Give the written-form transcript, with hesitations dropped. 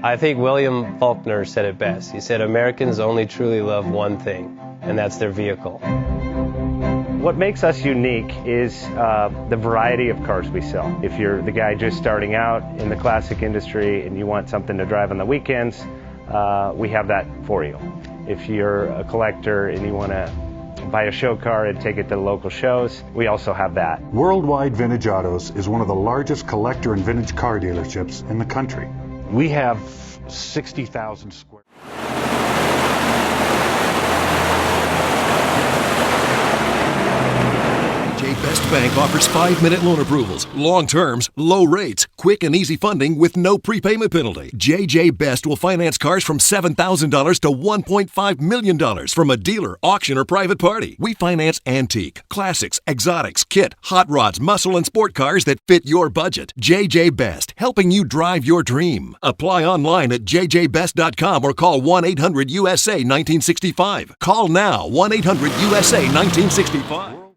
I think William Faulkner said it best. He said, Americans only truly love one thing, and that's their vehicle. What makes us unique is the variety of cars we sell. If you're the guy just starting out in the classic industry and you want something to drive on the weekends, we have that for you. If you're a collector and you want to buy a show car and take it to the local shows, we also have that. Worldwide Vintage Autos is one of the largest collector and vintage car dealerships in the country. We have 60,000 square. Best Bank offers 5-minute loan approvals, long terms, low rates, quick and easy funding with no prepayment penalty. JJ Best will finance cars from $7,000 to $1.5 million from a dealer, auction, or private party. We finance antique, classics, exotics, kit, hot rods, muscle, and sport cars that fit your budget. JJ Best, helping you drive your dream. Apply online at jjbest.com or call 1-800-USA-1965. Call now, 1-800-USA-1965.